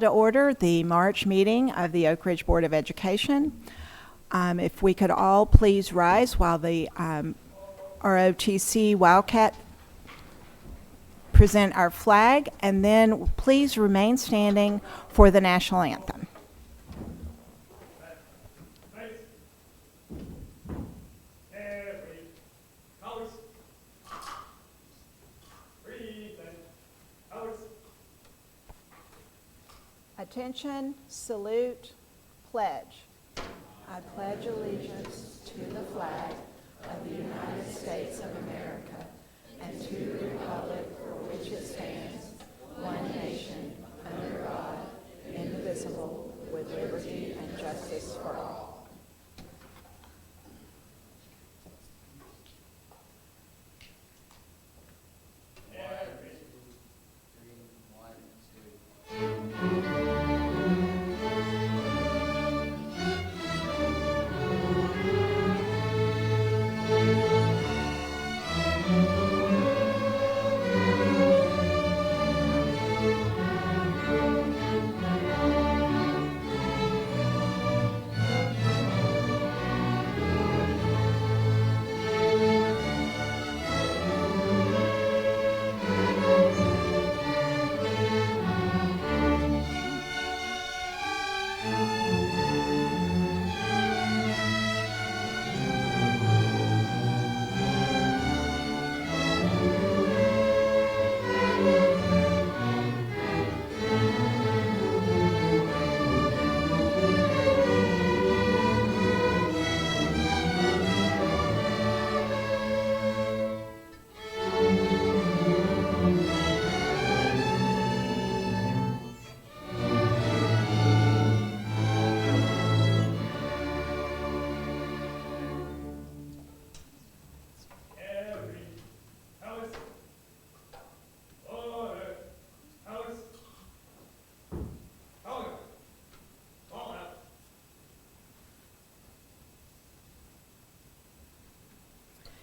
To order the March meeting of the Oak Ridge Board of Education. If we could all please rise while the ROTC Wildcat present our flag, and then please remain standing for the national anthem. Attention, salute, pledge. I pledge allegiance to the flag of the United States of America and to the republic for which it stands, one nation, under God, indivisible, with liberty and justice for all.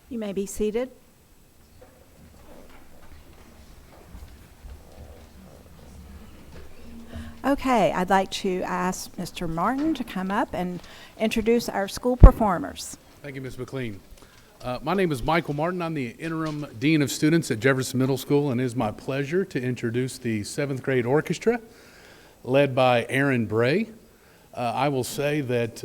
You may be seated. Okay, I'd like to ask Mr. Martin to come up and introduce our school performers. Thank you, Ms. McLean. My name is Michael Martin. I'm the interim dean of students at Jefferson Middle School, and it is my pleasure to introduce the 7th grade orchestra led by Aaron Bray. I will say that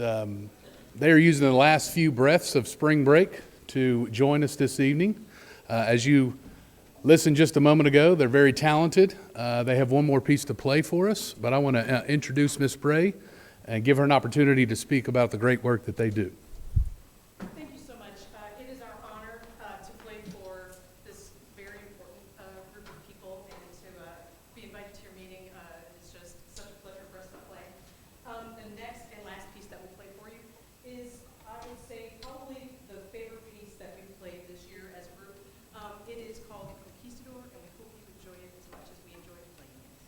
they are using the last few breaths of spring break to join us this evening. As you listened just a moment ago, they're very talented. They have one more piece to play for us, but I want to introduce Miss Bray and give her an opportunity to speak about the great work that they do. Thank you so much. It is our honor to play for this very important group of people, and to be invited to your meeting. It's just such a pleasure for us to play. The next and last piece that we'll play for you is, I would say, probably the favorite piece that we've played this year as a group. It is called Conquistador, and we hope you enjoy it as much as we enjoyed playing it.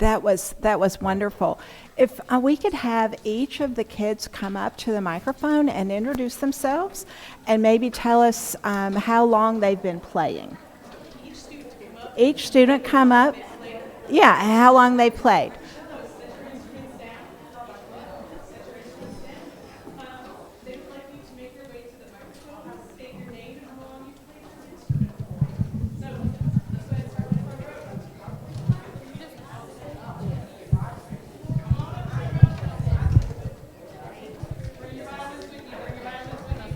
That was wonderful. If we could have each of the kids come up to the microphone and introduce themselves and maybe tell us how long they've been playing. Each student come up. Yeah, how long they played. They would like you to make your way to the microphone, state your name and how long you've played your instrument. So, let's go ahead and start with the front row. Bring your violins with you, bring your violins with you.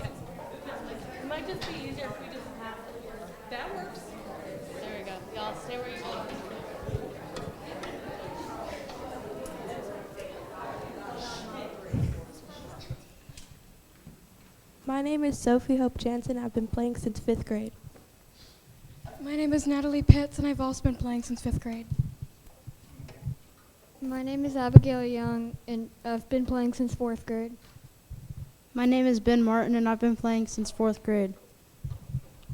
It might just be easier if we just have That works. There we go. Y'all stay where you are. My name is Sophie Hope Jansen. I've been playing since 5th grade. My name is Natalie Pitts, and I've also been playing since 5th grade. My name is Abigail Young, and I've been playing since 4th grade. My name is Ben Martin, and I've been playing since 4th grade.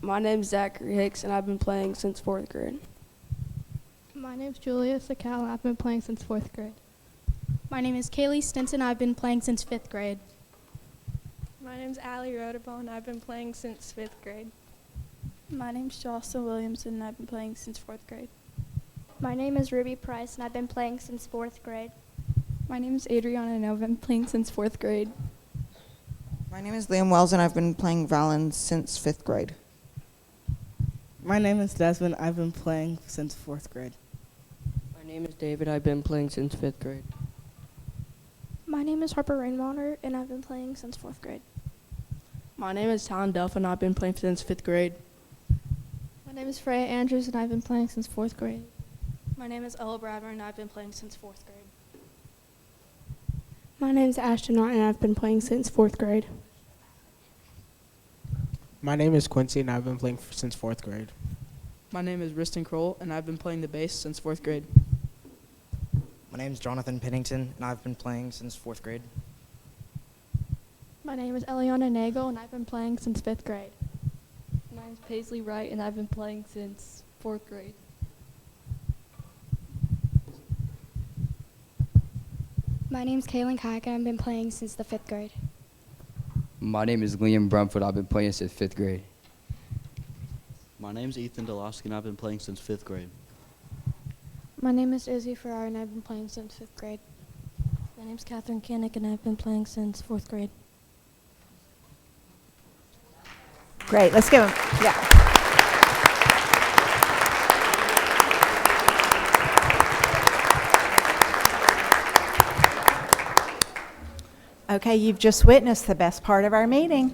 My name's Zachary Hicks, and I've been playing since 4th grade. My name's Julia Sakal, and I've been playing since 4th grade. My name is Kaylee Stinson. I've been playing since 5th grade. My name's Allie Rodabone. I've been playing since 5th grade. My name's Jocelyn Williamson, and I've been playing since 4th grade. My name is Ruby Price, and I've been playing since 4th grade. My name is Adriana, and I've been playing since 4th grade. My name is Liam Wells, and I've been playing violin since 5th grade. My name is Desmond. I've been playing since 4th grade. My name is David. I've been playing since 5th grade. My name is Harper Rainwater, and I've been playing since 4th grade. My name is Talon Delph, and I've been playing since 5th grade. My name is Freya Andrews, and I've been playing since 4th grade. My name is Ella Bradmer, and I've been playing since 4th grade. My name's Ashton Knott, and I've been playing since 4th grade. My name is Quincy, and I've been playing since 4th grade. My name is Riston Kroll, and I've been playing the bass since 4th grade. My name is Jonathan Pennington, and I've been playing since 4th grade. My name is Eliana Nagel, and I've been playing since 5th grade. My name's Paisley Wright, and I've been playing since 4th grade. My name's Kaylin Kayaka, and I've been playing since the 5th grade. My name is Liam Brumfoot. I've been playing since 5th grade. My name's Ethan Delosky, and I've been playing since 5th grade. My name is Izzy Farrar, and I've been playing since 5th grade. My name's Catherine Kinnick, and I've been playing since 4th grade. Great. Let's give them. Yeah. Okay, you've just witnessed the best part of our meeting.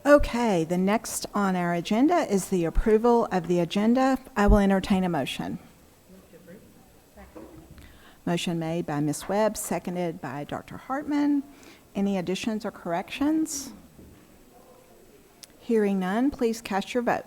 Okay, the next on our agenda is the approval of the agenda. I will entertain a motion. Motion made by Ms. Webb, seconded by Dr. Hartman. Any additions or corrections? Hearing none, please cast your vote.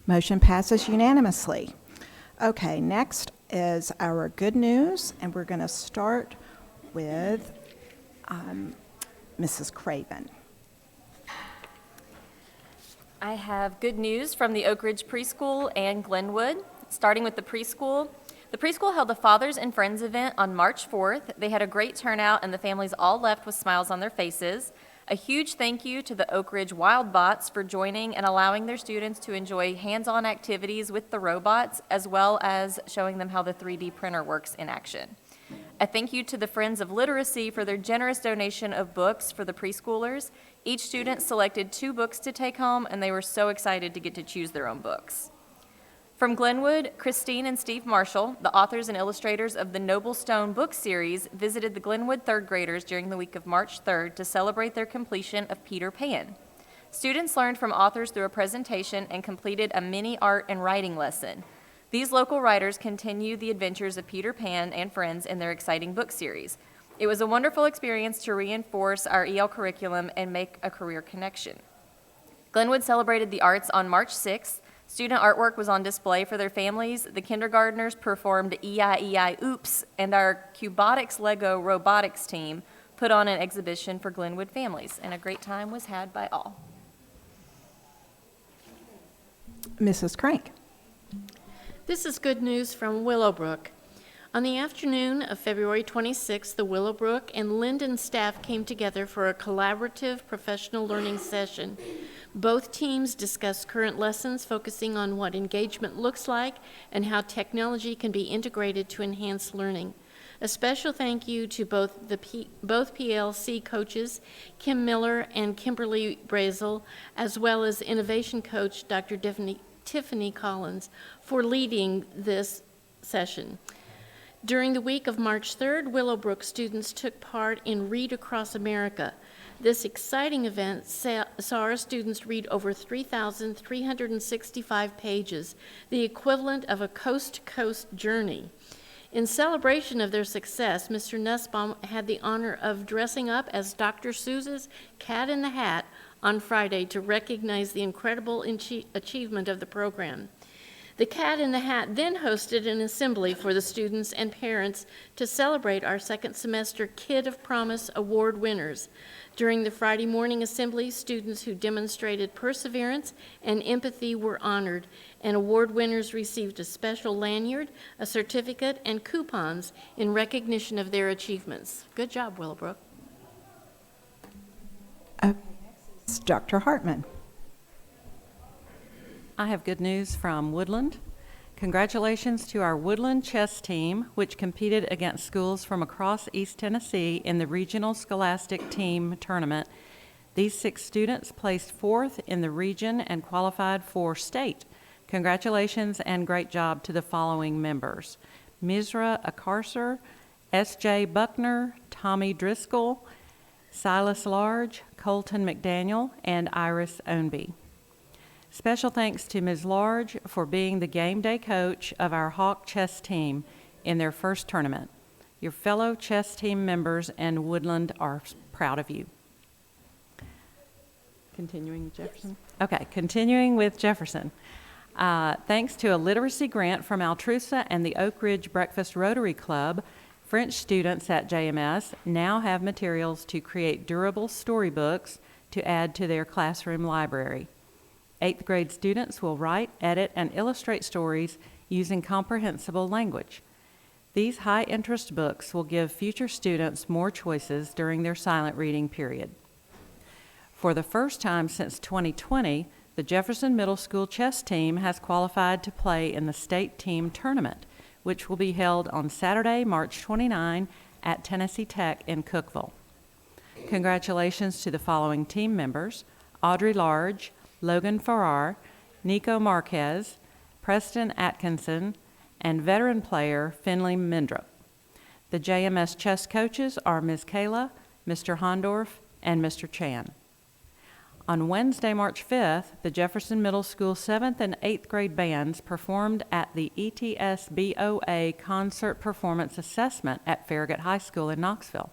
Motion passes unanimously. Okay, next is our good news, and we're going to start with Mrs. Craven. I have good news from the Oak Ridge Preschool and Glenwood. Starting with the preschool. The preschool held a Fathers and Friends event on March 4th. They had a great turnout, and the families all left with smiles on their faces. A huge thank you to the Oak Ridge Wildbots for joining and allowing their students to enjoy hands-on activities with the robots, as well as showing them how the 3D printer works in action. A thank you to the Friends of Literacy for their generous donation of books for the preschoolers. Each student selected 2 books to take home, and they were so excited to get to choose their own books. From Glenwood, Christine and Steve Marshall, the authors and illustrators of the Noble Stone book series, visited the Glenwood third graders during the week of March 3rd to celebrate their completion of Peter Pan. Students learned from authors through a presentation and completed a mini art and writing lesson. These local writers continue the adventures of Peter Pan and friends in their exciting book series. It was a wonderful experience to reinforce our EL curriculum and make a career connection. Glenwood celebrated the arts on March 6th. Student artwork was on display for their families. The kindergartners performed EI Oops, and our Cubotics Lego robotics team put on an exhibition for Glenwood families, and a great time was had by all. Mrs. Crank. This is good news from Willowbrook. On the afternoon of February 26th, the Willowbrook and Linden staff came together for a collaborative professional learning session. Both teams discussed current lessons focusing on what engagement looks like and how technology can be integrated to enhance learning. A special thank you to both PLC coaches, Kim Miller and Kimberly Brazel, as well as innovation coach Dr. Tiffany Collins, for leading this session. During the week of March 3rd, Willowbrook students took part in Read Across America. This exciting event saw our students read over 3,365 pages, the equivalent of a coast-to-coast journey. In celebration of their success, Mr. Nussbaum had the honor of dressing up as Dr. Seuss's Cat in the Hat on Friday to recognize the incredible achievement of the program. The Cat in the Hat then hosted an assembly for the students and parents to celebrate our second semester Kid of Promise Award winners. During the Friday morning assembly, students who demonstrated perseverance and empathy were honored, and award winners received a special lanyard, a certificate, and coupons in recognition of their achievements. Good job, Willowbrook. It's Dr. Hartman. I have good news from Woodland. Congratulations to our Woodland chess team, which competed against schools from across East Tennessee in the Regional Scholastic Team Tournament. These 6 students placed 4th in the region and qualified for state. Congratulations and great job to the following members: Misra Akarser, S.J. Buckner, Tommy Driscoll, Silas Large, Colton McDaniel, and Iris Ownby. Special thanks to Ms. Large for being the game day coach of our Hawk chess team in their first tournament. Your fellow chess team members and Woodland are proud of you. Continuing with Jefferson? Yes. Okay, continuing with Jefferson. Thanks to a literacy grant from Altrusa and the Oak Ridge Breakfast Rotary Club, French students at JMS now have materials to create durable storybooks to add to their classroom library. 8th grade students will write, edit, and illustrate stories using comprehensible language. These high-interest books will give future students more choices during their silent reading period. For the first time since 2020, the Jefferson Middle School chess team has qualified to play in the state team tournament, which will be held on Saturday, March 29 at Tennessee Tech in Cookeville. Congratulations to the following team members: Audrey Large, Logan Farrar, Nico Marquez, Preston Atkinson, and veteran player Finley Mendrup. The JMS chess coaches are Ms. Kayla, Mr. Hondorf, and Mr. Chan. On Wednesday, March 5th, the Jefferson Middle School 7th and 8th grade bands performed at the ETS-BOA Concert Performance Assessment at Farragut High School in Knoxville.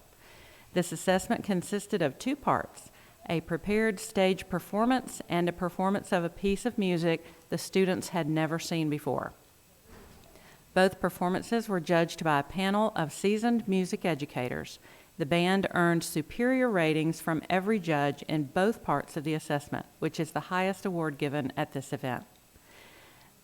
This assessment consisted of 2 parts: a prepared stage performance, and a performance of a piece of music the students had never seen before. Both performances were judged by a panel of seasoned music educators. The band earned superior ratings from every judge in both parts of the assessment, which is the highest award given at this event.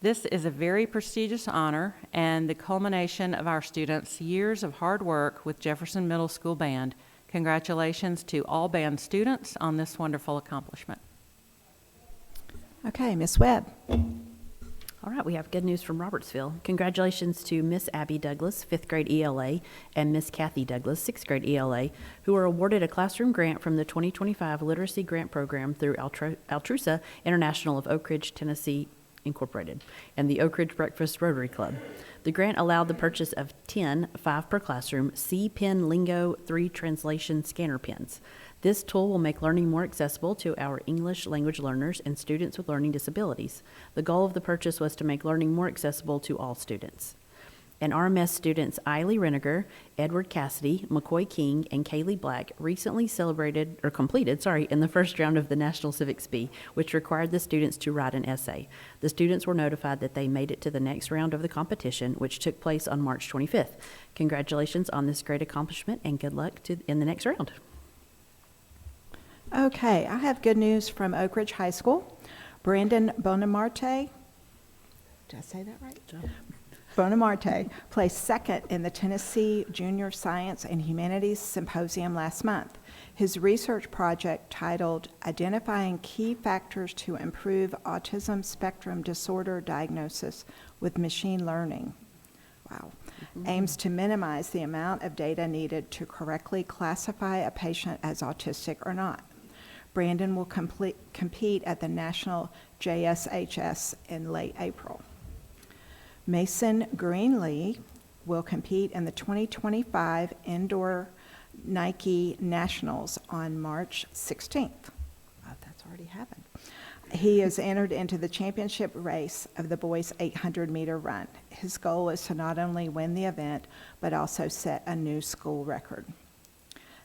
This is a very prestigious honor and the culmination of our students' years of hard work with Jefferson Middle School Band. Congratulations to all band students on this wonderful accomplishment. Okay, Ms. Webb. All right, we have good news from Robertsville. Congratulations to Miss Abby Douglas, 5th grade ELA, and Miss Kathy Douglas, 6th grade ELA, who were awarded a classroom grant from the 2025 Literacy Grant Program through Altrusa International of Oak Ridge, Tennessee, Incorporated, and the Oak Ridge Breakfast Rotary Club. The grant allowed the purchase of 10 5 per classroom C-Pen Lingo 3 translation scanner pens. This tool will make learning more accessible to our English language learners and students with learning disabilities. The goal of the purchase was to make learning more accessible to all students. And RMS students Eiley Reniger, Edward Cassidy, McCoy King, and Kaylee Black recently completed in the first round of the National Civics Bee, which required the students to write an essay. The students were notified that they made it to the next round of the competition, which took place on March 25th. Congratulations on this great accomplishment, and good luck in the next round. Okay, I have good news from Oak Ridge High School. Brandon Bonamarte, did I say that right? Bonamarte placed second in the Tennessee Junior Science and Humanities Symposium last month. His research project, titled Identifying Key Factors to Improve Autism Spectrum Disorder Diagnosis with Machine Learning, aims to minimize the amount of data needed to correctly classify a patient as autistic or not. Brandon will compete at the National JSHS in late April. Mason Greenlee will compete in the 2025 Indoor Nike Nationals on March 16th. That's already happened. He is entered into the championship race of the boys' 800-meter run. His goal is to not only win the event, but also set a new school record.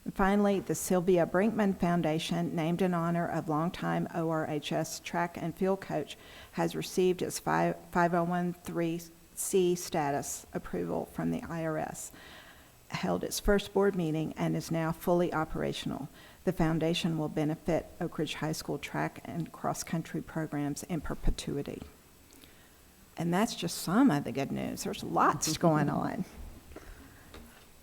And finally, the Sylvia Brinkman Foundation, named in honor of longtime ORHS track and field coach, has received its 501(c) status approval from the IRS, held its first board meeting, and is now fully operational. The foundation will benefit Oak Ridge High School track and cross-country programs in perpetuity. And that's just some of the good news. There's lots going on.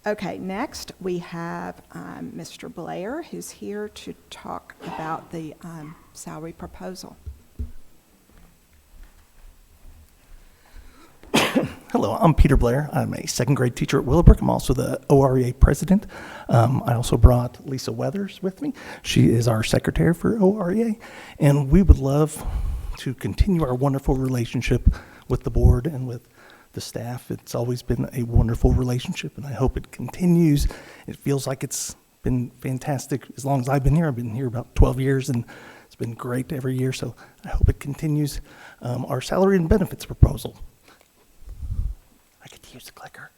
Okay, next we have Mr. Blair, who's here to talk about the salary proposal. Hello, I'm Peter Blair. I'm a second grade teacher at Willowbrook. I'm also the OREA president. I also brought Lisa Weathers with me. She is our secretary for OREA, and we would love to continue our wonderful relationship with the board and with the staff. It's always been a wonderful relationship, and I hope it continues. It feels like it's been fantastic as long as I've been here. I've been here about 12 years, and it's been great every year, so I hope it continues. Our salary and benefits proposal. I get to use the clicker.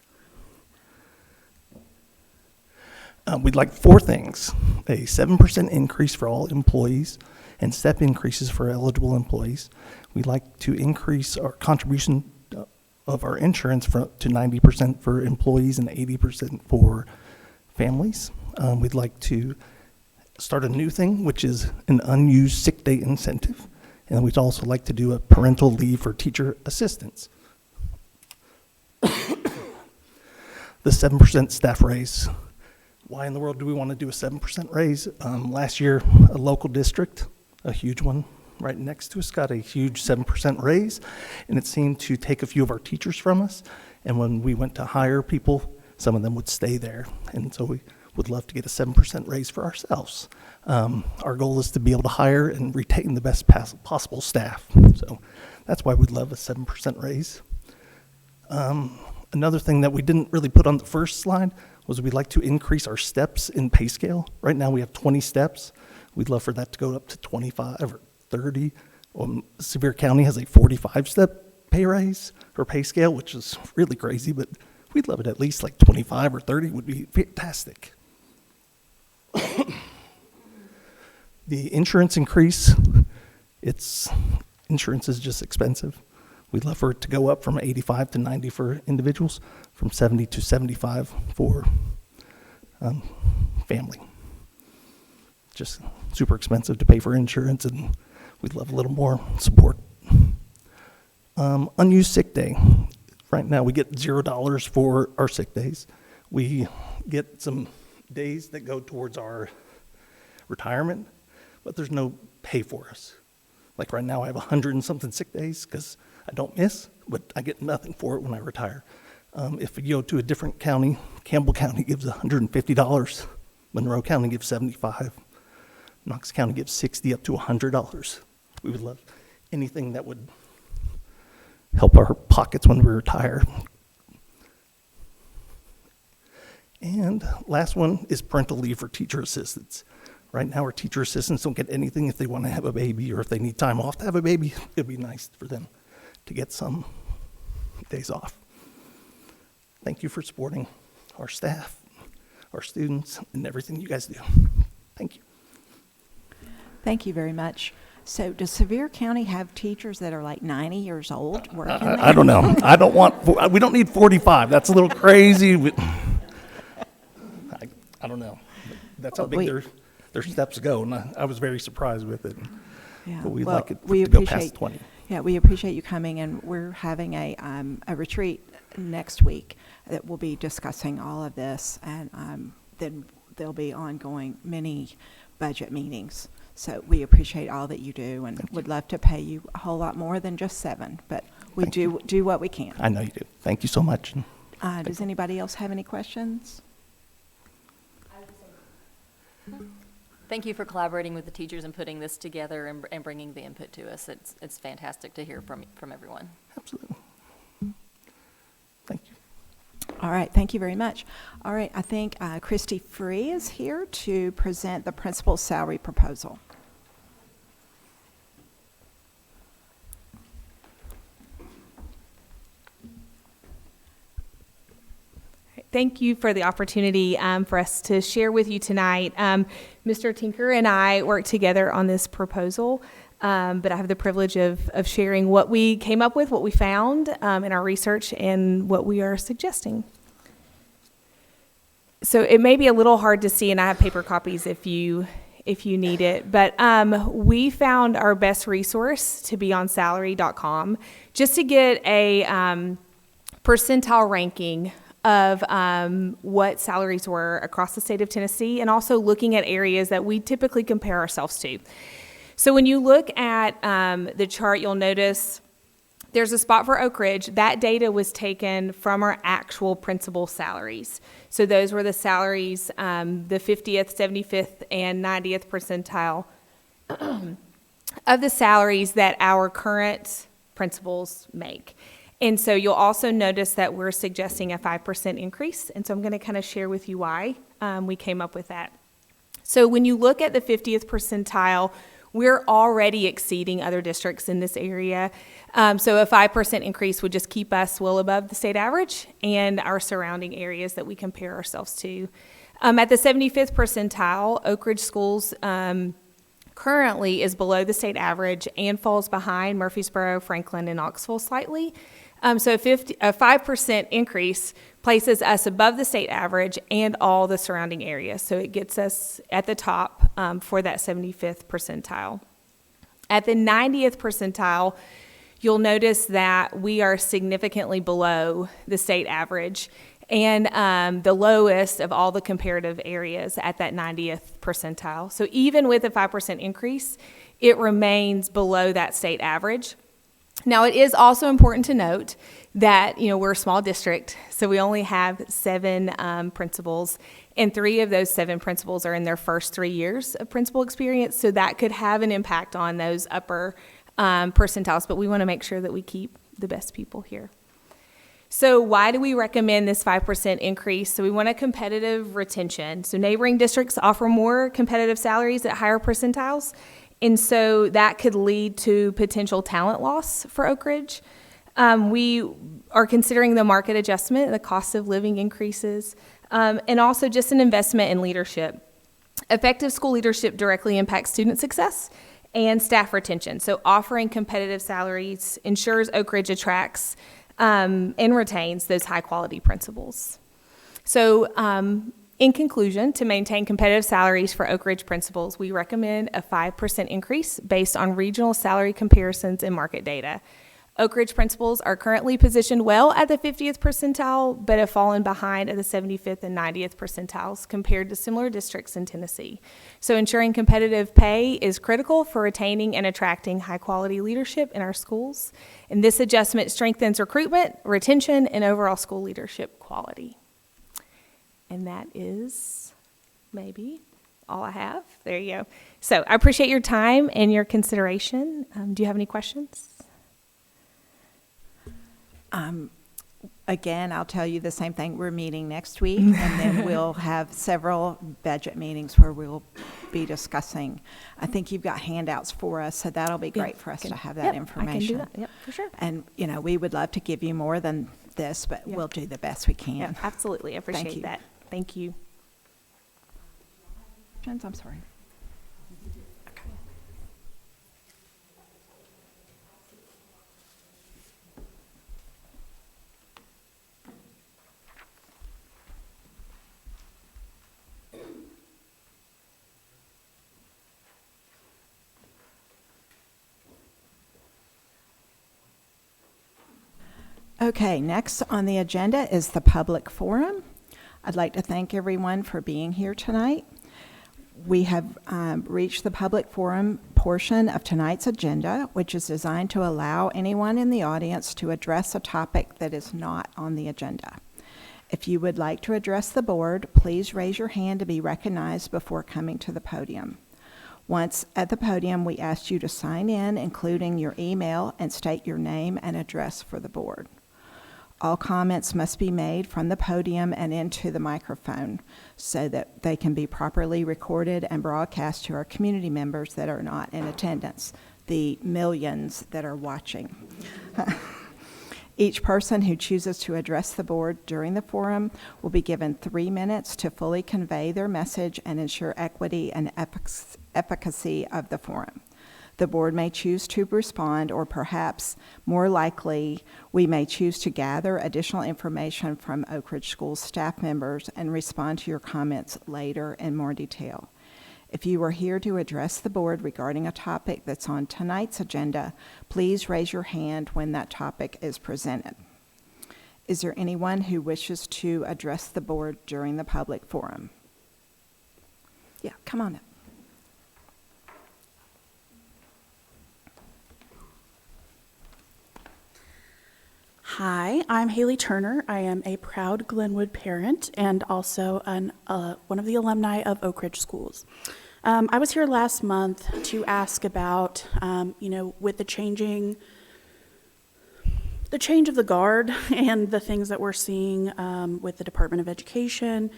We'd like 4 things: a 7% increase for all employees and step increases for eligible employees. We'd like to increase our contribution of our insurance to 90% for employees and 80% for families. We'd like to start a new thing, which is an unused sick day incentive. And we'd also like to do a parental leave for teacher assistants. The 7% staff raise. Why in the world do we want to do a 7% raise? Last year, a local district, a huge one right next to us, got a huge 7% raise, and it seemed to take a few of our teachers from us. And when we went to hire people, some of them would stay there. And so we would love to get a 7% raise for ourselves. Our goal is to be able to hire and retain the best possible staff. So that's why we'd love a 7% raise. Another thing that we didn't really put on the first slide was we'd like to increase our steps in pay scale. Right now we have 20 steps. We'd love for that to go up to 25 or 30. Sevier County has a 45-step pay raise or pay scale, which is really crazy, but we'd love it at least like 25 or 30 would be fantastic. The insurance increase, insurance is just expensive. We'd love for it to go up from 85 to 90 for individuals, from 70 to 75 for family. Just super expensive to pay for insurance, and we'd love a little more support. Unused sick day. Right now we get $0 for our sick days. We get some days that go towards our retirement, but there's no pay for us. Like right now I have 100 and something sick days because I don't miss, but I get nothing for it when I retire. If you go to a different county, Campbell County gives $150, Monroe County gives $75, Knox County gives $60 up to $100. We would love anything that would help our pockets when we retire. And last one is parental leave for teacher assistants. Right now our teacher assistants don't get anything if they want to have a baby or if they need time off to have a baby. It'd be nice for them to get some days off. Thank you for supporting our staff, our students, and everything you guys do. Thank you. Thank you very much. So does Sevier County have teachers that are like 90 years old working there? I don't know. We don't need 45. That's a little crazy. I don't know. That's how big their steps go, and I was very surprised with it. Yeah. But we'd Well, like it we to go appreciate- past 20. Yeah, we appreciate you coming, and we're having a retreat next week that will be discussing all of this, and then there'll be ongoing mini budget meetings. So we appreciate all that you do, and would love to pay you a whole lot more than just 7, but we do what we can. I know you do. Thank you so much. Does anybody else have any questions? Thank you for collaborating with the teachers and putting this together and bringing the input to us. It's fantastic to hear from everyone. Absolutely. Thank you. All right, thank you very much. All right, I think Christy Free is here to present the principal's salary proposal. Thank you for the opportunity for us to share with you tonight. Mr. Tinker and I worked together on this proposal, but I have the privilege of sharing what we came up with, what we found in our research, and what we are suggesting. So it may be a little hard to see, and I have paper copies if you need it, but we found our best resource to be on salary.com just to get a percentile ranking of what salaries were across the state of Tennessee, and also looking at areas that we typically compare ourselves to. So when you look at the chart, you'll notice there's a spot for Oak Ridge. That data was taken from our actual principal salaries. So those were the salaries, the 50th, 75th, and 90th percentile of the salaries that our current principals make. And so you'll also notice that we're suggesting a 5% increase. And so I'm going to kind of share with you why we came up with that. So when you look at the 50th percentile, we're already exceeding other districts in this area. So a 5% increase would just keep us well above the state average and our surrounding areas that we compare ourselves to. At the 75th percentile, Oak Ridge Schools currently is below the state average and falls behind Murfreesboro, Franklin, and Knoxville slightly. So a 5% increase places us above the state average and all the surrounding areas. So it gets us at the top for that 75th percentile. At the 90th percentile, you'll notice that we are significantly below the state average and the lowest of all the comparative areas at that 90th percentile. So even with a 5% increase, it remains below that state average. Now, it is also important to note that, we're a small district, so we only have 7 principals, and 3 of those 7 principals are in their first 3 years of principal experience, so that could have an impact on those upper percentiles, but we want to make sure that we keep the best people here. So why do we recommend this 5% increase? So we want a competitive retention. So neighboring districts offer more competitive salaries at higher percentiles, and so that could lead to potential talent loss for Oak Ridge. We are considering the market adjustment, the cost of living increases, and also just an investment in leadership. Effective school leadership directly impacts student success and staff retention. So offering competitive salaries ensures Oak Ridge attracts and retains those high-quality principals. So in conclusion, to maintain competitive salaries for Oak Ridge principals, we recommend a 5% increase based on regional salary comparisons and market data. Oak Ridge principals are currently positioned well at the 50th percentile, but have fallen behind at the 75th and 90th percentiles compared to similar districts in Tennessee. So ensuring competitive pay is critical for retaining and attracting high-quality leadership in our schools. And this adjustment strengthens recruitment, retention, and overall school leadership quality. And that is maybe all I have. There you go. So I appreciate your time and your consideration. Do you have any questions? Again, I'll tell you the same thing. We're meeting next week, and then we'll have several budget meetings where we'll be discussing. I think you've got handouts for us, so that'll be great for us to have that information. I can do that. Yep, for sure. And, you know, we would love to give you more than this, but we'll do the best we can. Yeah, absolutely. I appreciate Thank you. that. Thank you. I'm sorry. Okay, next on the agenda is the public forum. I'd like to thank everyone for being here tonight. We have reached the public forum portion of tonight's agenda, which is designed to allow anyone in the audience to address a topic that is not on the agenda. If you would like to address the board, please raise your hand to be recognized before coming to the podium. Once at the podium, we ask you to sign in, including your email, and state your name and address for the board. All comments must be made from the podium and into the microphone so that they can be properly recorded and broadcast to our community members that are not in attendance, the millions that are watching. Each person who chooses to address the board during the forum will be given 3 minutes to fully convey their message and ensure equity and efficacy of the forum. The board may choose to respond, or perhaps more likely, we may choose to gather additional information from Oak Ridge Schools staff members and respond to your comments later in more detail. If you are here to address the board regarding a topic that's on tonight's agenda, please raise your hand when that topic is presented. Is there anyone who wishes to address the board during the public forum? Yeah, come on up. Hi, I'm Haley Turner. I am a proud Glenwood parent and also one of the alumni of Oak Ridge Schools. I was here last month to ask about, with the change of the guard and the things that we're seeing with the Department of Education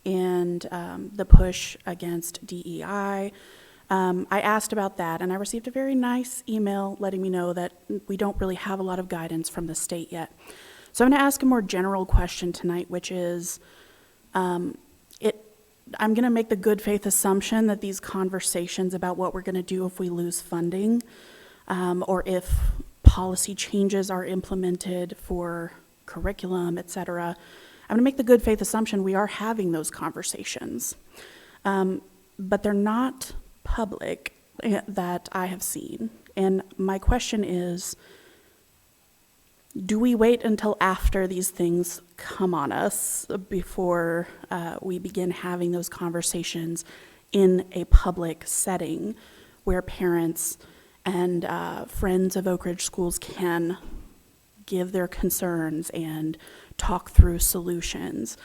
and the push against DEI. I asked about that, and I received a very nice email letting me know that we don't really have a lot of guidance from the state yet. So I'm going to ask a more general question tonight, which is, I'm going to make the good faith assumption that these conversations about what we're going to do if we lose funding, or if policy changes are implemented for curriculum, et cetera, I'm going to make the good faith assumption we are having those conversations. But they're not public that I have seen. And my question is, do we wait until after these things come on us before we begin having those conversations in a public setting where parents and friends of Oak Ridge Schools can give their concerns and talk through solutions?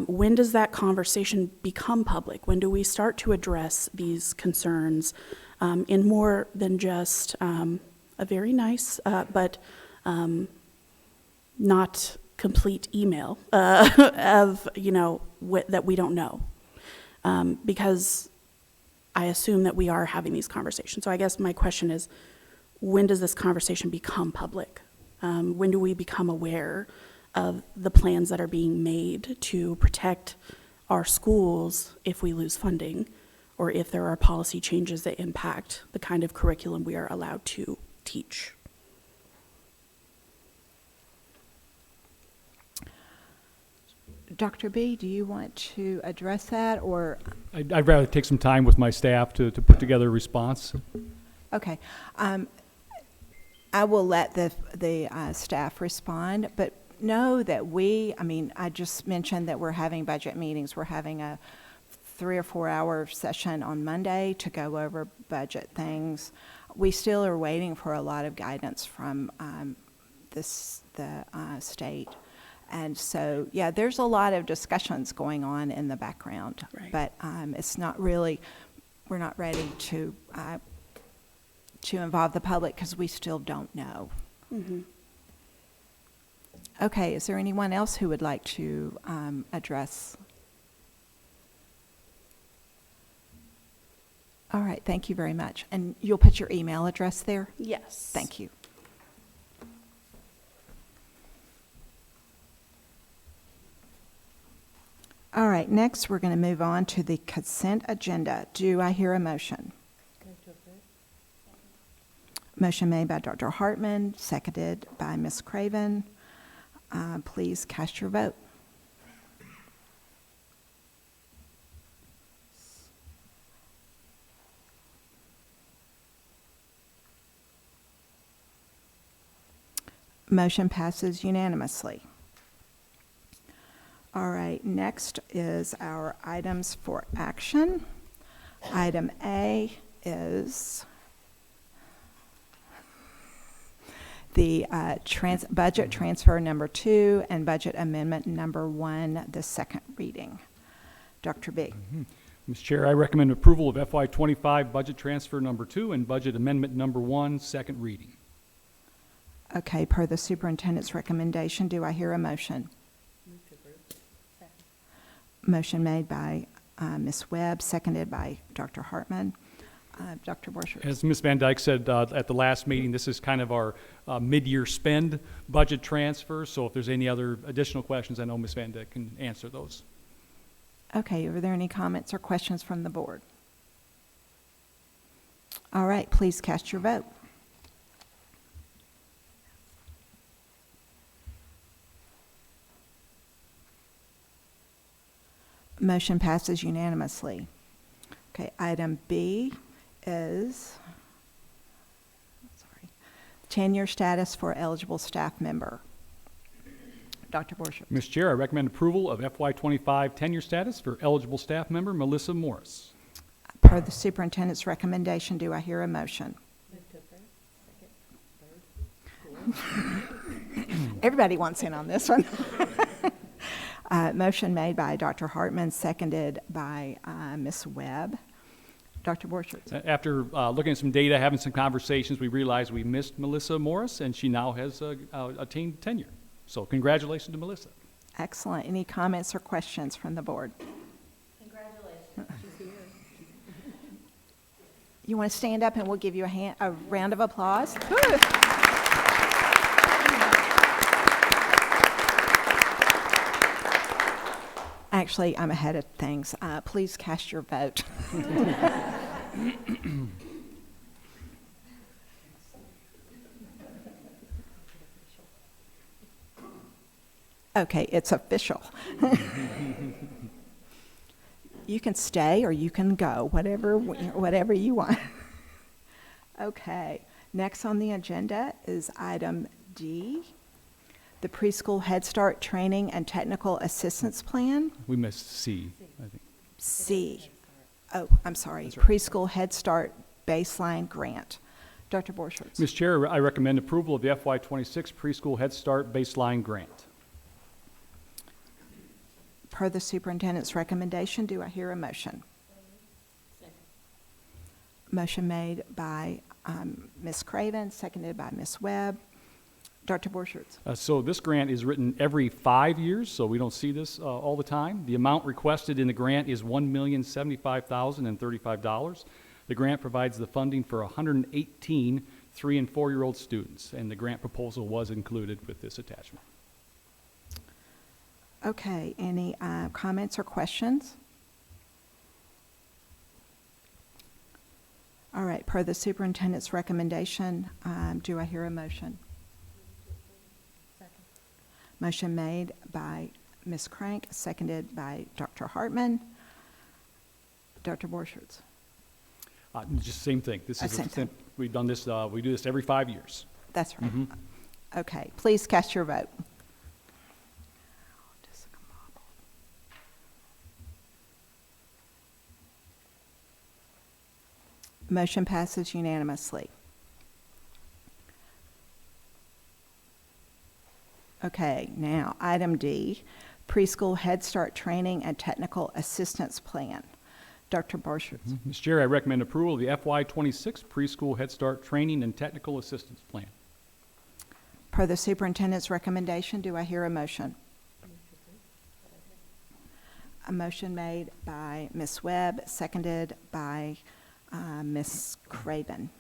When does that conversation become public? When do we start to address these concerns in more than just a very nice but not complete email of, that we don't know? Because I assume that we are having these conversations. So I guess my question is, when does this conversation become public? When do we become aware of the plans that are being made to protect our schools if we lose funding, or if there are policy changes that impact the kind of curriculum we are allowed to teach. Dr. B, do you want to address that, or? I'd rather take some time with my staff to put together a response. Okay. I will let the staff respond, but know that I just mentioned that we're having budget meetings. We're having a 3 or 4 hour session on Monday to go over budget things. We still are waiting for a lot of guidance from the state. And so, yeah, there's a lot of discussions going on in the background, Right. but it's not really, we're not ready to involve the public because we still don't know. Mm-hmm. Okay, is there anyone else who would like to address? All right, thank you very much. And you'll put your email address there? Yes. Thank you. All right, next we're going to move on to the consent agenda. Do I hear a motion? Motion made by Dr. Hartman, seconded by Ms. Craven. Please cast your vote. Motion passes unanimously. All right, next is our items for action. Item A is the budget transfer number 2 and budget amendment number 1, the second reading. Dr. B. Mr. Chair, I recommend approval of FY25 budget transfer number 2 and budget amendment number 1, second reading. Okay, per the superintendent's recommendation, do I hear a motion? Motion made by Ms. Webb, seconded by Dr. Hartman. Dr. Borchert. As Ms. Van Dyke said at the last meeting, this is kind of our mid-year spend budget transfer. So if there's any other additional questions, I know Ms. Van Dyke can answer those. Okay, are there any comments or questions from the board? All right, please cast your vote. Motion passes unanimously. Okay, item B is tenure status for eligible staff member. Dr. Borchert. Mr. Chair, I recommend approval of FY25 tenure status for eligible staff member Melissa Morris. Per the superintendent's recommendation, do I hear a motion? Everybody wants in on this one. Motion made by Dr. Hartman, seconded by Ms. Webb. Dr. Borchert. After looking at some data, having some conversations, we realized we missed Melissa Morris, and she now has attained tenure. So congratulations to Melissa. Excellent. Any comments or questions from the board? Congratulations. She's here. You want to stand up and we'll give you a round of applause? Actually, I'm ahead of things. Please cast your vote. Okay, it's official. You can stay or you can go, whatever you want. Okay, next on the agenda is item D, the preschool Head Start Training and Technical Assistance Plan. We missed C, I think. C. Oh, I'm sorry. That's right. Preschool Head Start Baseline Grant. Dr. Borchert. Mr. Chair, I recommend approval of the FY26 Preschool Head Start Baseline Grant. Per the superintendent's recommendation, do I hear a motion? Second. Motion made by Ms. Craven, seconded by Ms. Webb. Dr. Borchert. So this grant is written every 5 years, so we don't see this all the time. The amount requested in the grant is $1,075,035. The grant provides the funding for 118 3- and 4-year-old students, and the grant proposal was included with this attachment. Okay, any comments or questions? right, per the superintendent's recommendation, do I hear a motion? Motion made by Ms. Crank, seconded by Dr. Hartman. Dr. Borchert. Just same thing. This is Same thing. we've done this. We do this every 5 years. That's right. Okay, please cast your vote. Motion passes unanimously. Okay, now, item D, preschool Head Start training and technical assistance plan. Dr. Borchert. Mr. Chair, I recommend approval of the FY26 preschool Head Start training and technical assistance plan. Per the superintendent's recommendation, do I hear a motion? A motion made by Ms. Webb, seconded by Ms. Craven.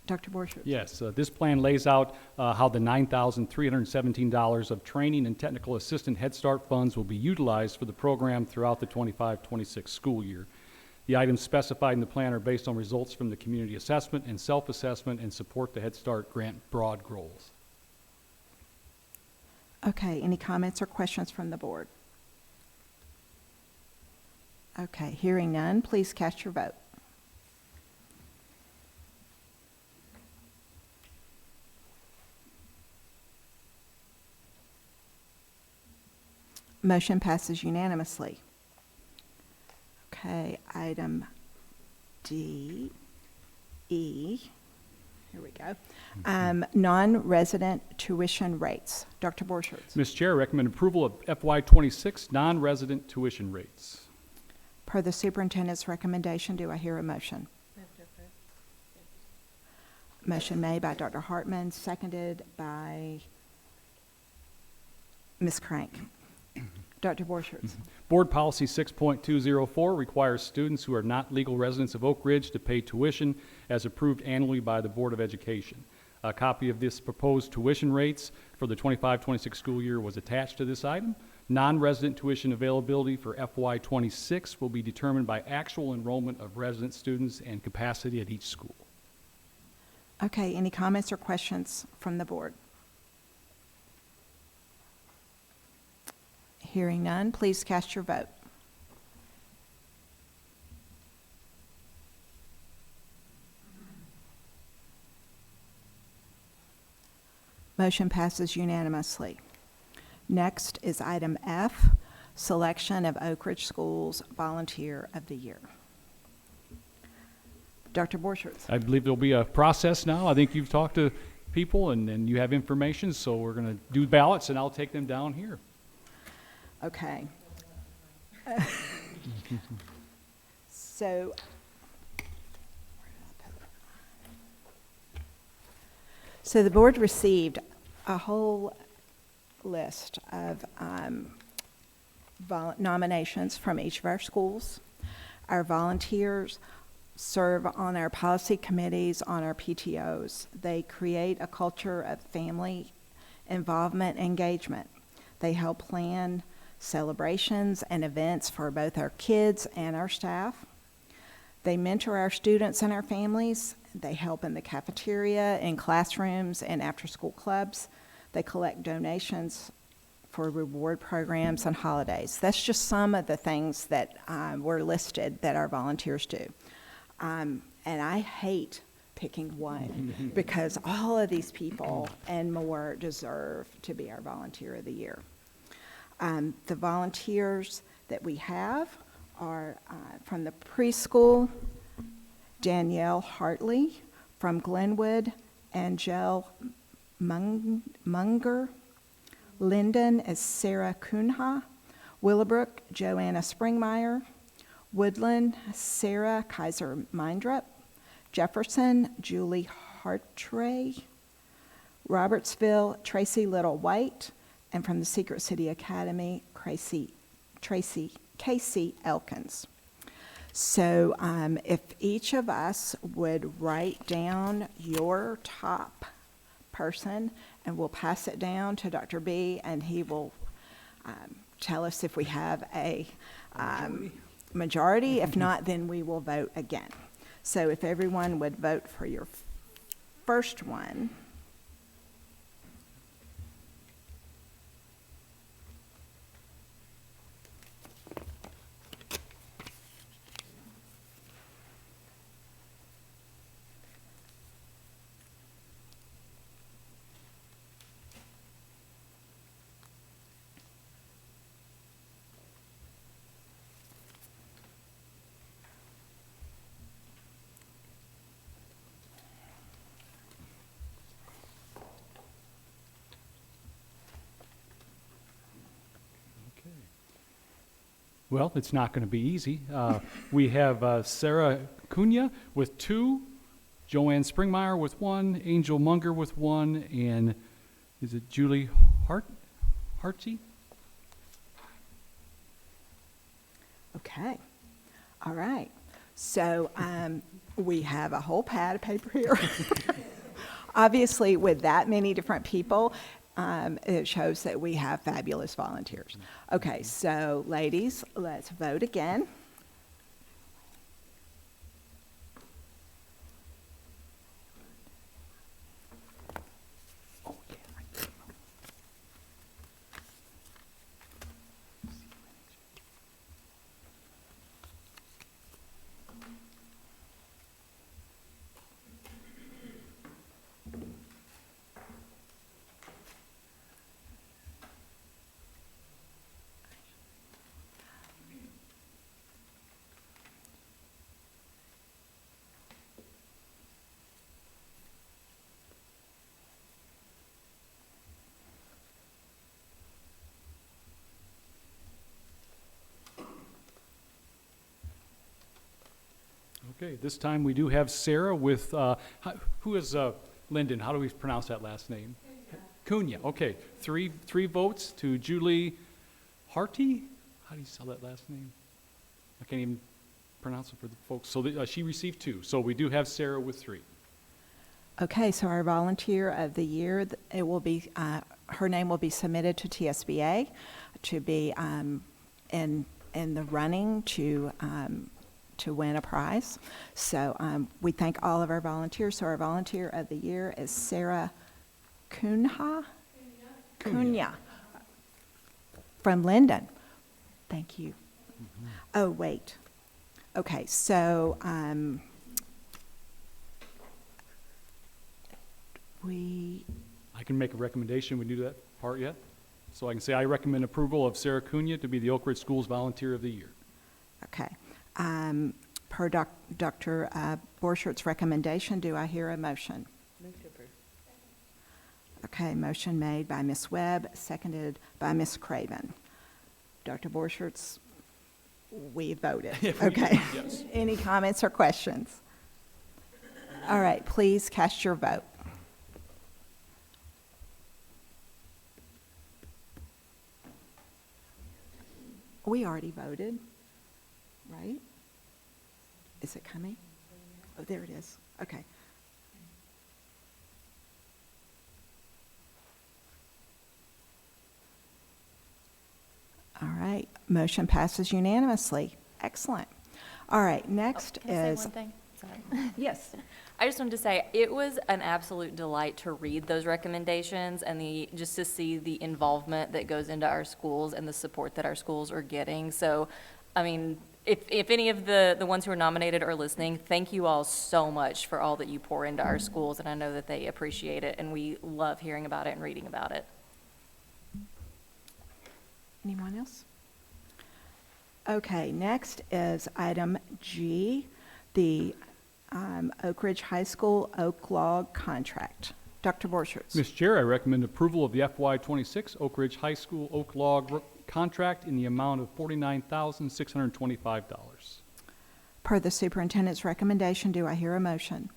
Dr. Borchert. Yes, this plan lays out how the $9,317 of training and technical assistant Head Start funds will be utilized for the program throughout the 25-26 school year. The items specified in the plan are based on results from the community assessment and self-assessment and support the Head Start grant broad goals. Okay, any comments or questions from the board? Okay, hearing none, please cast your vote. Motion passes unanimously. Okay, item D, E, here we go. Non-resident tuition rates. Dr. Borchert. Mr. Chair, I recommend approval of FY26 non-resident tuition rates. Per the superintendent's recommendation, do I hear a motion? Motion made by Dr. Hartman, seconded by Ms. Crank. Dr. Borchert. Board Policy 6.204 requires students who are not legal residents of Oak Ridge to pay tuition as approved annually by the Board of Education. A copy of this proposed tuition rates for the 25-26 school year was attached to this item. Non-resident tuition availability for FY26 will be determined by actual enrollment of resident students and capacity at each school. Okay, any comments or questions from the board? Hearing none, please cast your vote. Motion passes unanimously. Next is item F, selection of Oak Ridge Schools Volunteer of the Year. Dr. Borchert. I believe there'll be a process now. I think you've talked to people and you have information, so we're going to do ballots and I'll take them down here. Okay. So the board received a whole list of nominations from each of our schools. Our volunteers serve on our policy committees, on our PTOs. They create a culture of family involvement, engagement. They help plan celebrations and events for both our kids and our staff. They mentor our students and our families. They help in the cafeteria, in classrooms, and after-school clubs. They collect donations for reward programs and holidays. That's just some of the things that were listed that our volunteers do. And I hate picking one because all of these people and more deserve to be our Volunteer of the Year. The volunteers that we have are from the preschool, Danielle Hartley. From Glenwood, Angel Munger. Linden is Sarah Kunha. Willowbrook, Joanna Springmeyer. Woodland, Sarah Kaiser Mindrup. Jefferson, Julie Hartray. Robertsville, Tracy Little White. And from the Secret City Academy, Casey Elkins. So if each of us would write down your top person, and we'll pass it down to Dr. B, and he will tell us if we have a majority. If not, then we will vote again. So if everyone would vote for your first one. Well, it's not going to be easy. We have Sarah Cunha with 2, Joanne Springmeyer with 1, Angel Munger with 1, and is it Julie Hartsey? Okay. All right. So we have a whole pad of paper here. Obviously, with that many different people, it shows that we have fabulous volunteers. Okay, so ladies, let's vote again. Okay, this time we do have Sarah with, who is Lyndon? How do we pronounce that last name? Cunha. Okay, three votes to Julie Harty. How do you spell that last name? I can't even pronounce it for the folks. So she received 2. So we do have Sarah with 3. Okay, so our volunteer of the year, it will be, her name will be submitted to TSBA to be in the running to win a prize. So we thank all of our volunteers. So our volunteer of the year is Sarah Cunha from Lyndon. Thank you. Mm-hmm. Oh, wait. Okay, so I can make a recommendation. We do that part yet? So I can say I recommend approval of Sarah Cunha to be the Oak Ridge Schools Volunteer of the Year. Okay. Per Dr. Borchert's recommendation, do I hear a motion? Move to approve. Okay, motion made by Ms. Webb, seconded by Ms. Craven. Dr. Borchert's, we voted. Okay. Yes. Any comments or questions? All right, please cast your vote. We already voted, right? Is it coming? Oh, there it is. Okay. All right, motion passes unanimously. Excellent. All right, next Can I is. say one thing? Sorry. Yes. I just wanted to say, it was an absolute delight to read those recommendations and just to see the involvement that goes into our schools and the support that our schools are getting. So, I mean, if any of the ones who are nominated are listening, thank you all so much for all that you pour into our schools, and I know that they appreciate it, and we love hearing about it and reading about it. Anyone else? Okay, next is item G, the Oak Ridge High School Oak Log contract. Dr. Borchert. Mr. Chair, I recommend approval of the FY26 Oak Ridge High School Oak Log contract in the amount of $49,625. Per the superintendent's recommendation, do I hear a motion?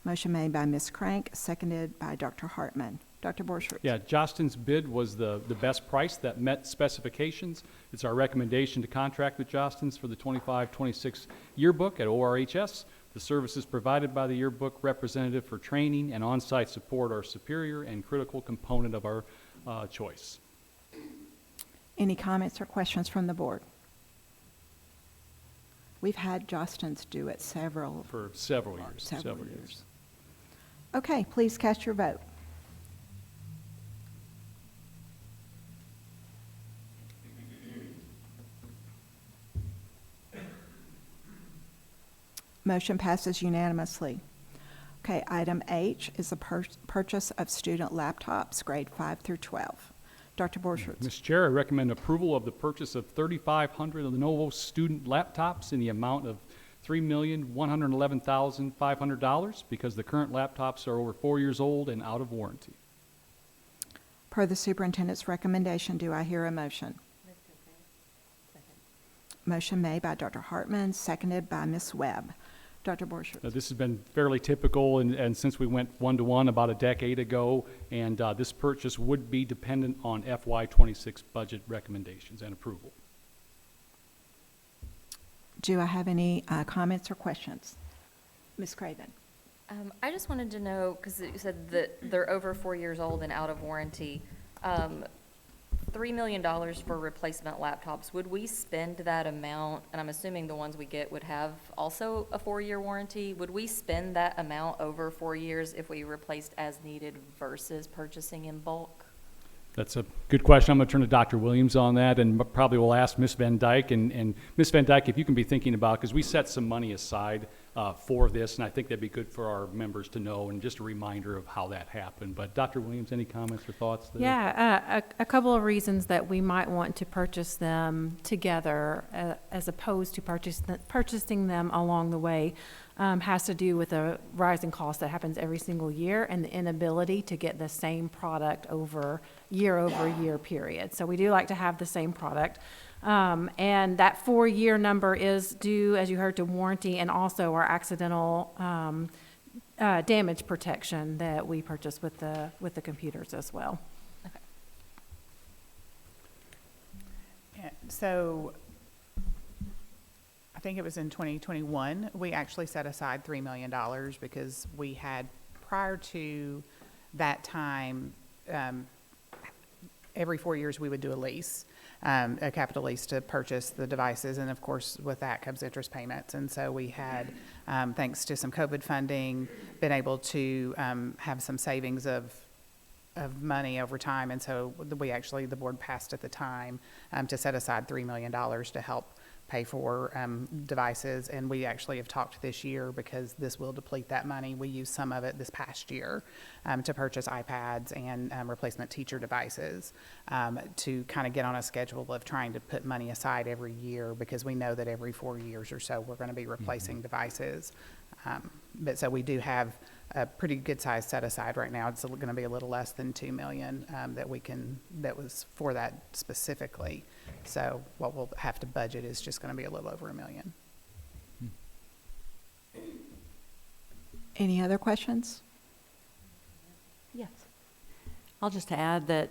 Motion made by Ms. Crank, seconded by Dr. Hartman. Dr. Borchert. Yeah, Jostin's bid was the best price that met specifications. It's our recommendation to contract with Jostin's for the 25-26 yearbook at ORHS. The services provided by the yearbook representative for training and on-site support are superior and critical component of our choice. Any comments or questions from the board? We've had Jostens do it For several years. several years. Okay, please cast your vote. Motion passes unanimously. Okay, item H is the purchase of student laptops, grade 5 through 12. Dr. Borchert. Mr. Chair, I recommend approval of the purchase of 3,500 Lenovo student laptops in the amount of $3,111,500 because the current laptops are over 4 years old and out of warranty. Per the superintendent's recommendation, do I hear a motion? Motion made by Dr. Hartman, seconded by Ms. Webb. Dr. Borchert. This has been fairly typical, and since we went one-to-one about a decade ago, and this purchase would be dependent on FY26 budget recommendations and approval. Do I have any comments or questions? Ms. Craven. I just wanted to know, because you said that they're over 4 years old and out of warranty, $3 million for replacement laptops. Would we spend that amount, and I'm assuming the ones we get would have also a 4-year warranty, would we spend that amount over 4 years if we replaced as needed versus purchasing in bulk? That's a good question. I'm going to turn to Dr. Williams on that, and probably we'll ask Ms. Van Dyke. And Ms. Van Dyke, if you can be thinking about, because we set some money aside for this, and I think that'd be good for our members to know, and just a reminder of how that happened. But Dr. Williams, any comments or thoughts there? Yeah, a couple of reasons that we might want to purchase them together as opposed to purchasing them along the way has to do with a rising cost that happens every single year and the inability to get the same product over year period. So we do like to have the same product. And that 4-year number is due, as you heard, to warranty and also our accidental damage protection that we purchase with the computers as well. Okay. Yeah, so I think it was in 2021, we actually set aside $3 million because we had, prior to that time, every 4 years we would do a lease. A capital lease to purchase the devices, and of course with that comes interest payments. And so we had, thanks to some COVID funding, been able to have some savings of money over time. And so the board passed at the time to set aside $3 million to help pay for devices, and we actually have talked this year because this will deplete that money. We used some of it this past year to purchase iPads and replacement teacher devices to kind of get on a schedule of trying to put money aside every year, because we know that every 4 years or so we're going to be replacing devices. But so we do have a pretty good size set aside right now. It's going to be a little less than $2 million that was for that specifically. So what we'll have to budget is just going to be a little over $1 million. Any other questions? Yes. I'll just add that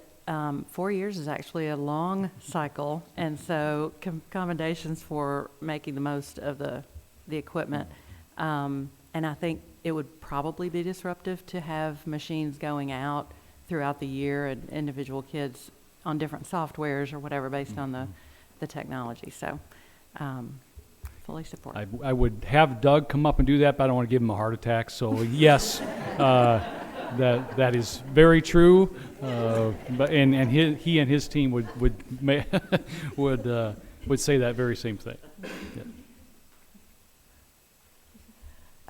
4 years is actually a long cycle, and so commendations for making the most of the equipment. And I think it would probably be disruptive to have machines going out throughout the year and individual kids on different softwares or whatever based on the technology. So fully support. I would have Doug come up and do that, but I don't want to give him a heart attack. So yes, that is very true. But he and his team would say that very same thing. Yeah.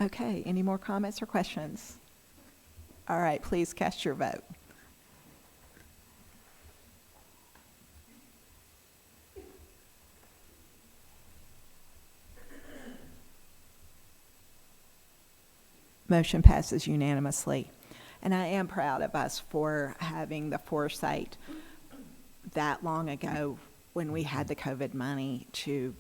Okay, any more comments or questions? All right, please cast your vote. Motion passes unanimously. And I am proud of us for having the foresight that long ago when we had the COVID money to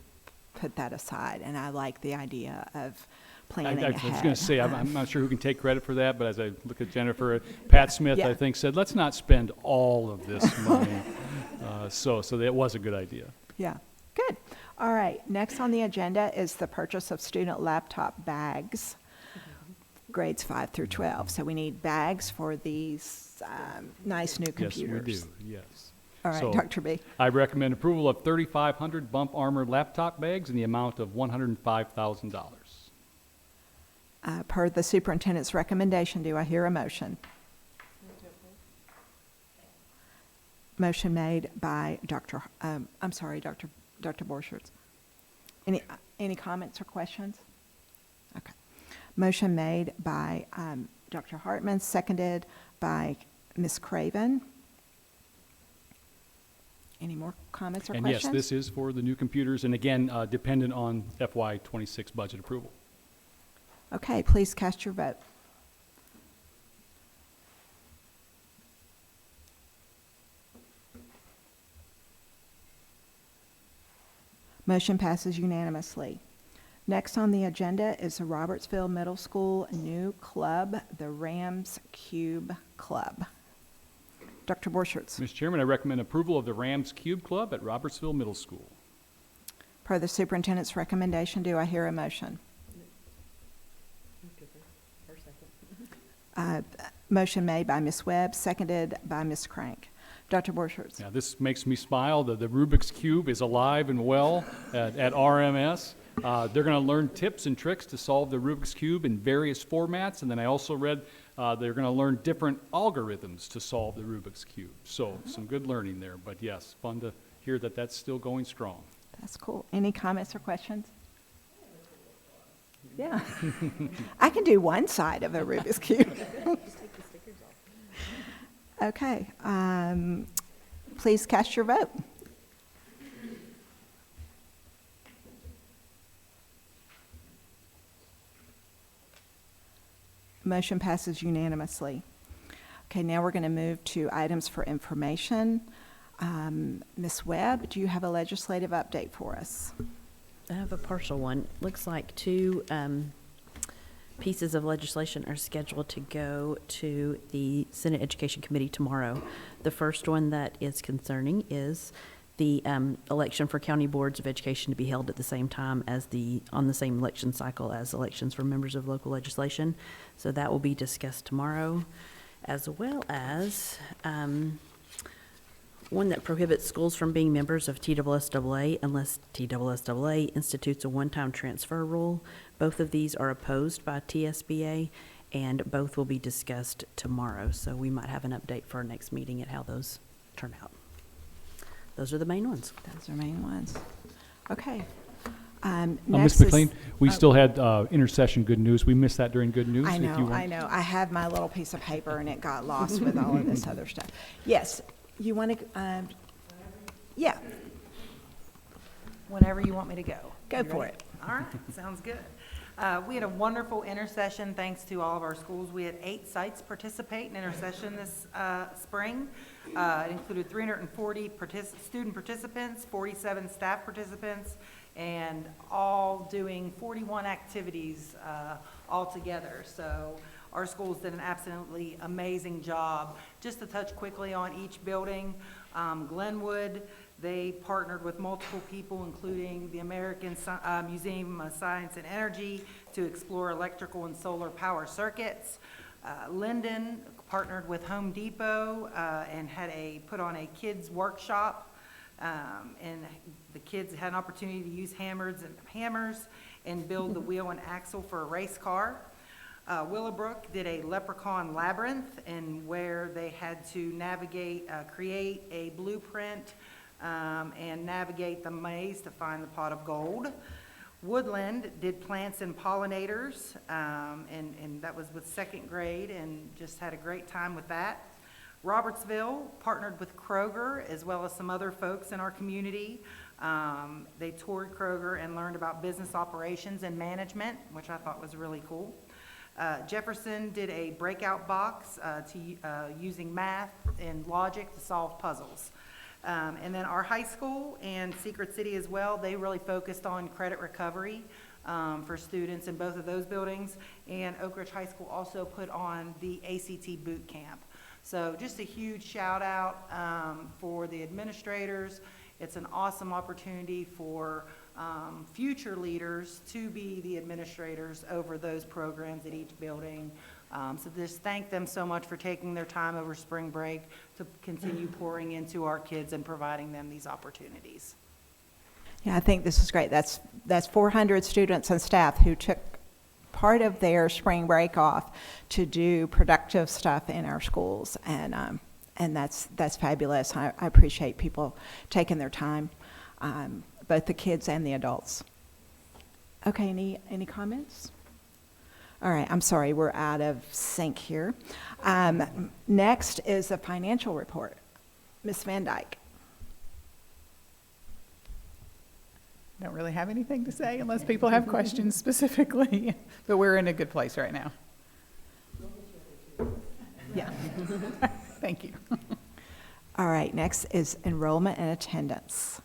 put that aside. And I like the idea of planning ahead. I was going to say, I'm not sure who can take credit for that, but as I look at Jennifer, Pat Smith, I think, said, let's not spend all of this money. So that was a good idea. Yeah, good. All right, next on the agenda is the purchase of student laptop bags, grades 5 through 12. So we need bags for these nice new computers. Yes, we do, yes. All right, So Dr. B. I recommend approval of 3,500 bump armor laptop bags in the amount of $105,000. Per the superintendent's recommendation, do I hear a motion? Motion made by Dr. Borchert. Any comments or questions? Okay. Motion made by Dr. Hartman, seconded by Ms. Craven. Any more comments or And questions? yes, this is for the new computers, and again, dependent on FY26 budget approval. Okay, please cast your vote. Motion passes unanimously. Next on the agenda is the Robertsville Middle School new club, the Rams Cube Club. Dr. Borchert. Mr. Chairman, I recommend approval of the Rams Cube Club at Robertsville Middle School. Per the superintendent's recommendation, do I hear a motion? Motion made by Ms. Webb, seconded by Ms. Crank. Dr. Borchert. Now, this makes me smile. The Rubik's Cube is alive and well at RMS. They're going to learn tips and tricks to solve the Rubik's Cube in various formats, and then I also read they're going to learn different algorithms to solve the Rubik's Cube. So some good learning there, but yes, fun to hear that that's still going strong. That's cool. Any comments or questions? Yeah. I can do one side of a Rubik's Cube. Okay. Please cast your vote. Motion passes unanimously. Okay, now we're going to move to items for information. Ms. Webb, do you have a legislative update for us? I have a partial one. Looks like two pieces of legislation are scheduled to go to the Senate Education Committee tomorrow. The first one that is concerning is the election for county boards of education to be held at the same time as on the same election cycle as elections for members of local legislation. So that will be discussed tomorrow, as well as one that prohibits schools from being members of TSSAA unless TSSAA institutes a one-time transfer rule. Both of these are opposed by TSBA, and both will be discussed tomorrow. So we might have an update for our next meeting at how those turn out. Those are the main ones. Those are main ones. Okay. Ms. Next McLean, is- we still had intercession good news. We missed that during good news. I if you know, want- I know. I had my little piece of paper and it got lost with all of this other stuff. Yes, you want to, yeah, Whenever you want me to go. Go You for ready? it. All right, sounds good. We had a wonderful intercession thanks to all of our schools. We had 8 sites participate in intercession this spring. It included 340 student participants, 47 staff participants, and all doing 41 activities all together. So our schools did an absolutely amazing job. Just to touch quickly on each building, Glenwood, they partnered with multiple people, including the American Museum of Science and Energy, to explore electrical and solar power circuits. Linden partnered with Home Depot and had put on a kids workshop, and the kids had an opportunity to use hammers and build the wheel and axle for a race car. Willowbrook did a leprechaun labyrinth, and where they had to navigate, create a blueprint and navigate the maze to find the pot of gold. Woodland did plants and pollinators, and that was with 2nd grade, and just had a great time with that. Robertsville partnered with Kroger as well as some other folks in our community. They toured Kroger and learned about business operations and management, which I thought was really cool. Jefferson did a breakout box using math and logic to solve puzzles. And then our high school and Secret City as well, they really focused on credit recovery for students in both of those buildings. And Oak Ridge High School also put on the ACT boot camp. So just a huge shout out for the administrators. It's an awesome opportunity for future leaders to be the administrators over those programs at each building. So just thank them so much for taking their time over spring break to continue pouring into our kids and providing them these opportunities. Yeah, I think this is great. That's 400 students and staff who took part of their spring break off to do productive stuff in our schools, and that's fabulous. I appreciate people taking their time, both the kids and the adults. Okay, any comments? All right, I'm sorry, we're out of sync here. Next is the financial report. Ms. Van Dyke. Don't really have anything to say unless people have questions specifically, but we're in a good place right now. Yeah. Thank you. All right, next is enrollment and attendance.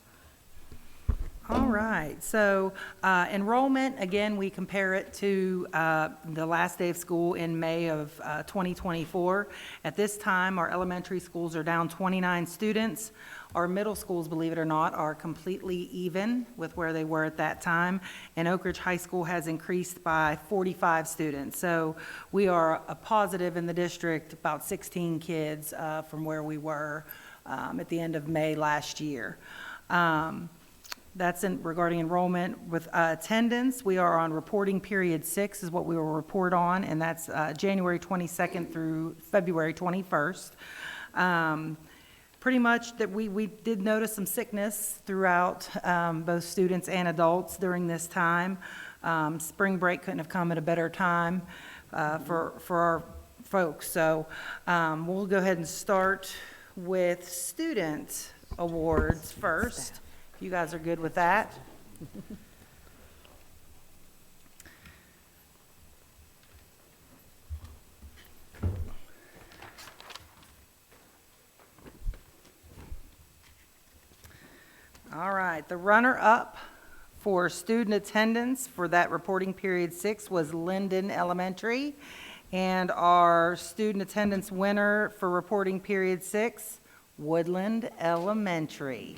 All right, so enrollment, again, we compare it to the last day of school in May of 2024. At this time, our elementary schools are down 29 students. Our middle schools, believe it or not, are completely even with where they were at that time. And Oak Ridge High School has increased by 45 students. So we are a positive in the district, about 16 kids from where we were at the end of May last year. That's regarding enrollment. With attendance, we are on reporting period 6 is what we will report on, and that's January 22nd through February 21st. Pretty much that we did notice some sickness throughout both students and adults during this time. Spring break couldn't have come at a better time for our folks. So we'll go ahead and start with student awards first. If you guys are good with that. All right, the runner-up for student attendance for that reporting period 6 was Linden Elementary, and our student attendance winner for reporting period 6, Woodland Elementary.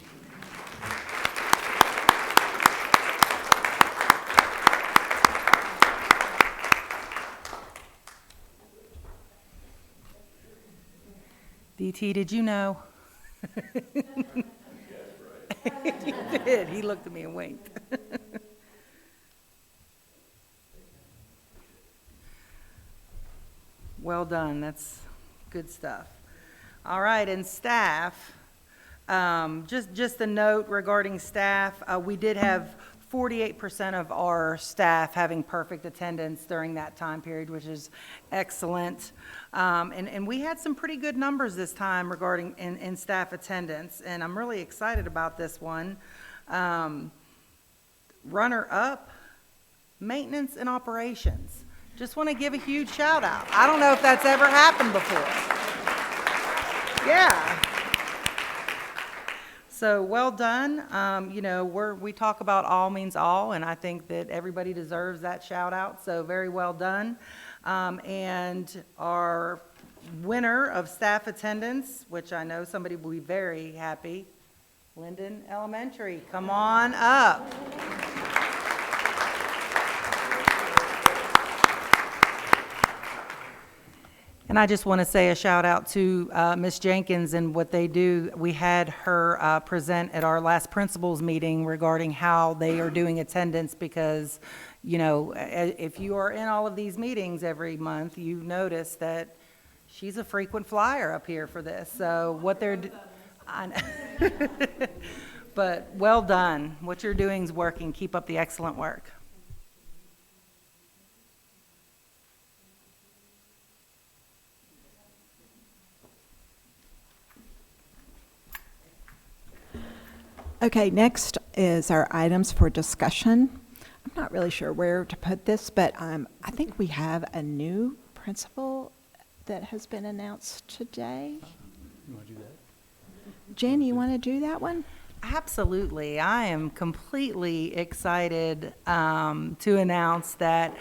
DT, did you know? He did. He looked at me and winked. Well done. That's good stuff. All right, and staff, just a note regarding staff, we did have 48% of our staff having perfect attendance during that time period, which is excellent. And we had some pretty good numbers this time regarding in staff attendance, and I'm really excited about this one. Runner-up, maintenance and operations. Just want to give a huge shout out. I don't know if that's ever happened before. Yeah. So well done. You know, we talk about all means all, and I think that everybody deserves that shout out. So very well done. And our winner of staff attendance, which I know somebody will be very happy, Linden Elementary. Come on up. And I just want to say a shout out to Ms. Jenkins and what they do. We had her present at our last principals meeting regarding how they are doing attendance because, you know, if you are in all of these meetings every month, you notice that she's a frequent flyer up here for this. So what they're I know. But well done. What you're doing is working. Keep up the excellent work. Okay, next is our items for discussion. I'm not really sure where to put this, but I think we have a new principal that has been announced today. You want to do that? Jen, you want to do that one? Absolutely. I am completely excited to announce that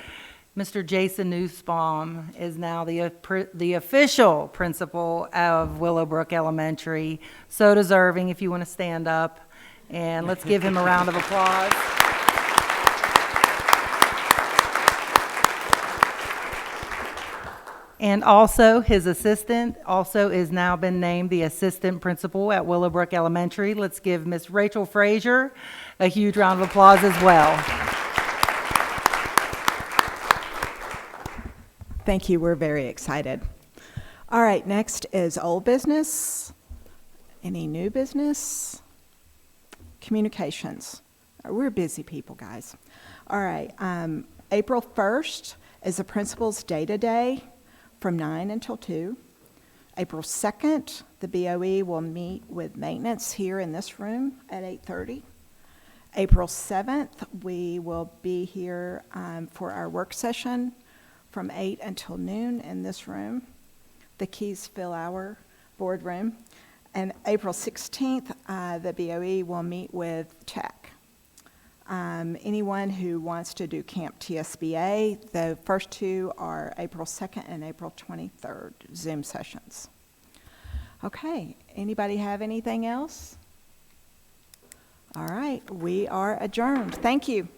Mr. Jason Nussbaum is now the official principal of Willowbrook Elementary. So deserving. If you want to stand up, and let's give him a round of applause. And also, his assistant also is now been named the assistant principal at Willowbrook Elementary. Let's give Miss Rachel Frazier a huge round of applause as well. Thank you. We're very excited. All right, next is old business. Any new business? Communications. We're busy people, guys. All right, April 1st is the principal's data day from 9 until 2. April 2nd, the BOE will meet with maintenance here in this room at 8:30. April 7th, we will be here for our work session from 8 until noon in this room, the Keys Fill Hour boardroom. And April 16th, the BOE will meet with tech. Anyone who wants to do Camp TSBA, the first two are April 2nd and April 23rd, Zoom sessions. Okay, anybody have anything else? All right, we are adjourned. Thank you.